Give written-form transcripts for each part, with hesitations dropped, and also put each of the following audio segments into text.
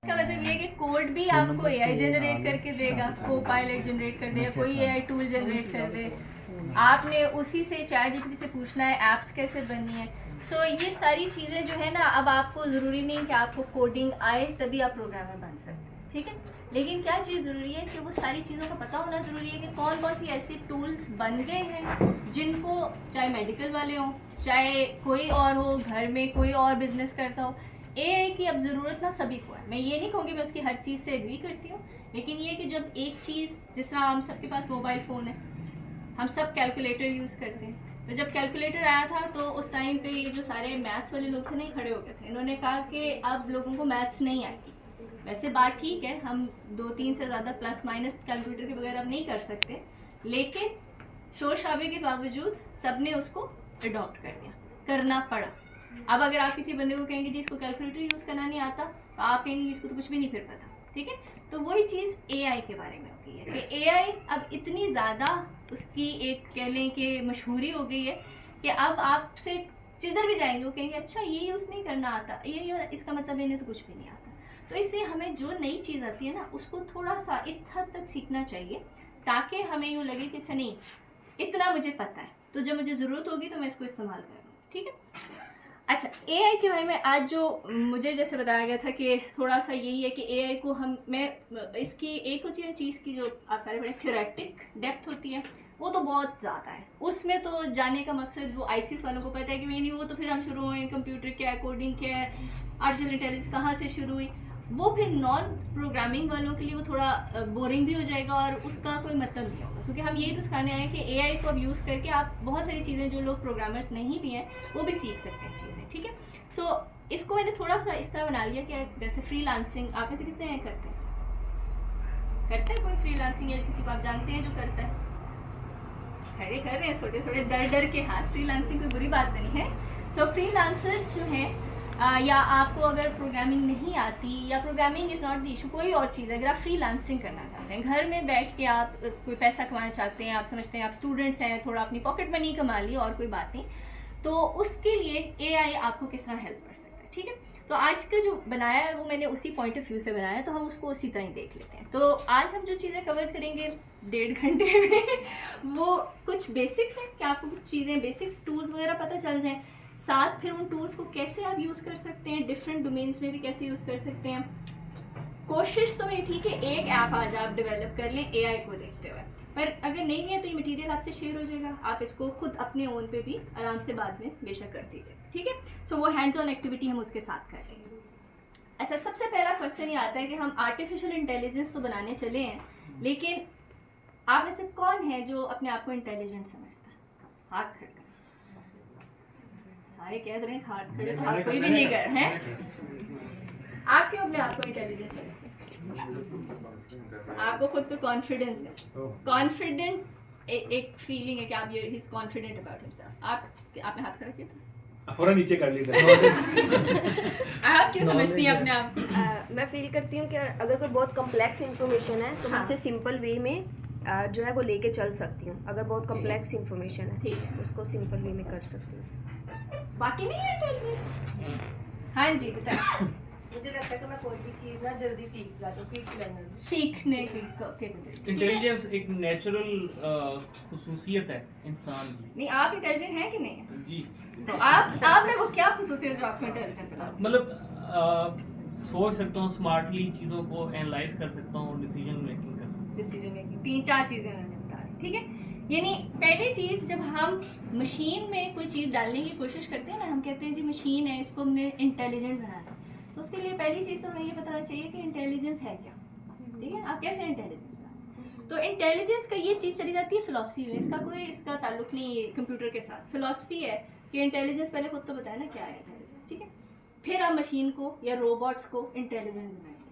इसका मतलब ये है कि कोड भी आपको एआई जनरेट करके देगा, को पायलट जनरेट कर देगा, कोई एआई टूल जनरेट कर दे, आपने उसी से चैट जीपीटी से पूछना है ऐप्स कैसे बननी है। सो ये सारी चीज़ें जो है ना, अब आपको ज़रूरी नहीं कि आपको कोडिंग आए तभी आप प्रोग्रामर बन सकते हैं, ठीक है। लेकिन क्या चीज़ ज़रूरी है कि वो सारी चीज़ों का पता होना ज़रूरी है कि कौन कौन सी ऐसी टूल्स बन गए हैं जिनको, चाहे मेडिकल वाले हों, चाहे कोई और हो, घर में कोई और बिजनेस करता हो, एआई की अब ज़रूरत ना सभी को है। मैं ये नहीं कहूँगी मैं उसकी हर चीज़ से एग्री करती हूँ, लेकिन ये कि जब एक चीज़, जिस तरह हम सबके पास मोबाइल फ़ोन है, हम सब कैलकुलेटर यूज़ करते हैं, तो जब कैलकुलेटर आया था तो उस टाइम पे ये जो सारे मैथ्स वाले लोग थे नहीं खड़े हो गए थे, इन्होंने कहा कि अब लोगों को मैथ्स नहीं आएगी। वैसे बात ठीक है, हम 2-3 से ज़्यादा प्लस माइनस कैलकुलेटर के बगैर अब नहीं कर सकते, लेकिन शोर शराबे के बावजूद सबने उसको अडॉप्ट कर लिया, करना पड़ा। अब अगर आप किसी बंदे को कहेंगे जी इसको कैलकुलेटर यूज़ करना नहीं आता, तो आप कहेंगे इसको तो कुछ भी नहीं फिर पता, ठीक है। तो वही चीज़ एआई के बारे में होती है कि एआई अब इतनी ज़्यादा उसकी एक कह लें कि मशहूरी हो गई है कि अब आपसे जिधर भी जाएंगे वो कहेंगे अच्छा ये यूज़ नहीं करना आता, ये इसका मतलब इन्हें तो कुछ भी नहीं आता। तो इससे हमें जो नई चीज़ आती है ना, उसको थोड़ा सा एक हद तक सीखना चाहिए, ताकि हमें यूँ लगे कि अच्छा नहीं इतना मुझे पता है, तो जब मुझे ज़रूरत होगी तो मैं इसको इस्तेमाल करूँगी, ठीक है। अच्छा, एआई के बारे में आज जो मुझे जैसे बताया गया था कि थोड़ा सा यही है कि एआई को मैं इसकी एक होती है चीज़ की जो आप सारे बड़े थ्योरेटिक डेप्थ होती है, वो तो बहुत ज़्यादा है। उसमें तो जाने का मकसद वो आईसीएस वालों को पता है कि नहीं वो तो फिर हम शुरू हुए कंप्यूटर क्या है, कोडिंग क्या है, आर्टिफिशियल इंटेलिजेंस कहाँ से शुरू हुई, वो फिर नॉन प्रोग्रामिंग वालों के लिए वो थोड़ा बोरिंग भी हो जाएगा और उसका कोई मतलब नहीं होगा, क्योंकि हम यही तो सिखाने आए हैं कि एआई को अब यूज़ करके आप बहुत सारी चीज़ें जो लोग प्रोग्रामर्स नहीं भी हैं वो भी सीख सकते हैं चीज़ें, ठीक है। सो इसको मैंने थोड़ा सा इस तरह बना लिया कि जैसे फ्रीलांसिंग आप में से कितने हैं करते हैं कोई फ्रीलांसिंग या किसी को आप जानते हैं जो करता है? खड़े कर रहे हैं छोटे छोटे डर डर के हाथ, फ्रीलांसिंग कोई बुरी बात नहीं है। सो फ्रीलांसर्स जो हैं या आपको अगर प्रोग्रामिंग नहीं आती या programming is not the issue, कोई और चीज़, अगर आप फ्रीलांसिंग करना चाहते हैं, घर में बैठ के आप कोई पैसा कमाना चाहते हैं, आप समझते हैं आप स्टूडेंट्स हैं, थोड़ा अपनी पॉकेट मनी कमा ली और कोई बात नहीं, तो उसके लिए एआई आपको किस तरह हेल्प कर सकता है, ठीक है। तो आज का जो बनाया है वो मैंने उसी पॉइंट ऑफ व्यू से बनाया है, तो हम उसको उसी तरह ही देख लेते हैं। तो आज हम जो चीज़ें कवर करेंगे 1.5 घंटे में वो कुछ बेसिक्स हैं कि आपको कुछ चीज़ें बेसिक्स टूल्स वगैरह पता चल जाएँ, साथ फिर उन टूल्स को कैसे आप यूज़ कर सकते हैं, डिफरेंट डोमेन्स में भी कैसे यूज़ कर सकते हैं। कोशिश तो ये थी कि एक ऐप आज आप डेवलप कर लें एआई को देखते हुए, पर अगर नहीं है तो ये मटेरियल आपसे शेयर हो जाएगा, आप इसको खुद अपने ओन पे भी आराम से बाद में बेशक कर दीजिए, ठीक है। सो वो हैंड्स ऑन एक्टिविटी हम उसके साथ कर लेंगे। अच्छा, सबसे पहला क्वेश्चन ये आता है कि हम आर्टिफिशियल इंटेलिजेंस तो बनाने चले हैं, लेकिन आप में से कौन है जो अपने आप को इंटेलिजेंट समझता है? हाथ खड़े, सारे कह रहे हैं हाथ खड़े, हाथ कोई भी नहीं कर हैं। आप क्यों अपने आप को इंटेलिजेंट समझते हैं? आपको खुद पे कॉन्फिडेंस है, कॉन्फिडेंट एक फीलिंग है कि आप ये he is confident about himself. आपने हाथ खड़ा किया था, फौरन नीचे कर लिया। आप क्यों समझती हैं अपने आप? मैं फील करती हूँ कि अगर कोई बहुत कॉम्प्लेक्स इन्फॉर्मेशन है तो मैं उसे सिंपल वे में जो है वो लेके चल सकती हूँ। अगर बहुत कॉम्प्लेक्स इन्फॉर्मेशन है ठीक है तो उसको सिंपल वे में कर सकती हूँ। बाकी नहीं है इंटेलिजेंट? हाँ जी बताइए। मुझे लगता है कि मैं कोई भी चीज़ ना जल्दी सीख जाती हूँ, क्विक लर्नर। सीखने की कैपेबिलिटी, इंटेलिजेंस एक नेचुरल खुसूसियत है इंसान की। नहीं आप इंटेलिजेंट हैं कि नहीं है? जी, तो आप में वो क्या खुसूसियत है जो आपको इंटेलिजेंट बनाती है? मतलब सोच सकता हूँ स्मार्टली, चीज़ों को एनालाइज कर सकता हूँ, डिसीजन मेकिंग कर सकता हूँ। डिसीजन मेकिंग, 3-4 चीज़ें उन्होंने बता दी, ठीक है। यानी पहली चीज़, जब हम मशीन में कोई चीज़ डालने की कोशिश करते हैं ना, हम कहते हैं जी मशीन है, इसको हमने इंटेलिजेंट बनाना, तो उसके लिए पहली चीज़ तो हमें ये बताना चाहिए कि इंटेलिजेंस है क्या, ठीक है। आप कैसे इंटेलिजेंस बनाएं? तो इंटेलिजेंस का ये चीज़ चली जाती है फिलॉसफी में, इसका ताल्लुक नहीं कंप्यूटर के साथ। फिलॉसफी है कि इंटेलिजेंस, पहले खुद तो बताया ना क्या है इंटेलिजेंस, ठीक है। फिर आप मशीन को या रोबोट्स को इंटेलिजेंट बनाएंगे।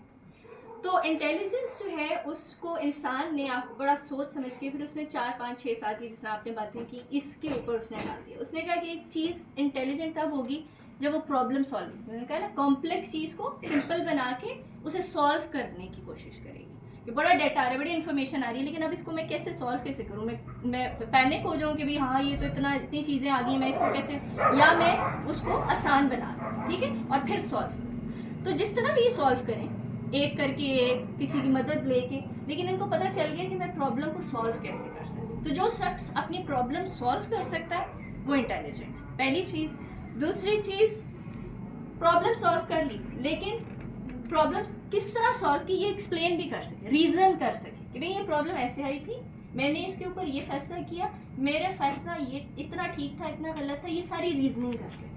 तो इंटेलिजेंस जो है उसको इंसान ने आप बड़ा सोच समझ के फिर उसने 4-5-6-7 की, जिस तरह आपने बातें की, इसके ऊपर उसने डाल दिया। उसने कहा कि एक चीज़ इंटेलिजेंट तब होगी जब वो प्रॉब्लम सॉल्व, उन्होंने कहा ना कॉम्प्लेक्स चीज़ को सिंपल बना के उसे सॉल्व करने की कोशिश करेगी। कि बड़ा डाटा आ रहा है, बड़ी इन्फॉर्मेशन आ रही है, लेकिन अब इसको मैं कैसे सॉल्व कैसे करूँ? मैं पैनिक हो जाऊँ कि भाई हाँ ये तो इतनी चीज़ें आ गई, मैं इसको कैसे, या मैं उसको आसान बना दूँ, ठीक है, और फिर सॉल्व करूँ। तो जिस तरह भी ये सॉल्व करें एक करके एक, किसी की मदद लेके, लेकिन इनको पता चल गया कि मैं प्रॉब्लम को सॉल्व कैसे कर सकता हूँ। तो जो शख्स अपनी प्रॉब्लम सॉल्व कर सकता है वो इंटेलिजेंट, पहली चीज़। दूसरी चीज़, प्रॉब्लम सॉल्व कर ली, लेकिन प्रॉब्लम्स किस तरह सॉल्व की ये एक्सप्लेन भी कर सके, रीज़न कर सके कि भाई ये प्रॉब्लम ऐसे आई थी, मैंने इसके ऊपर ये फैसला किया, मेरा फैसला ये इतना ठीक था, इतना गलत था, ये सारी रीजनिंग कर सके।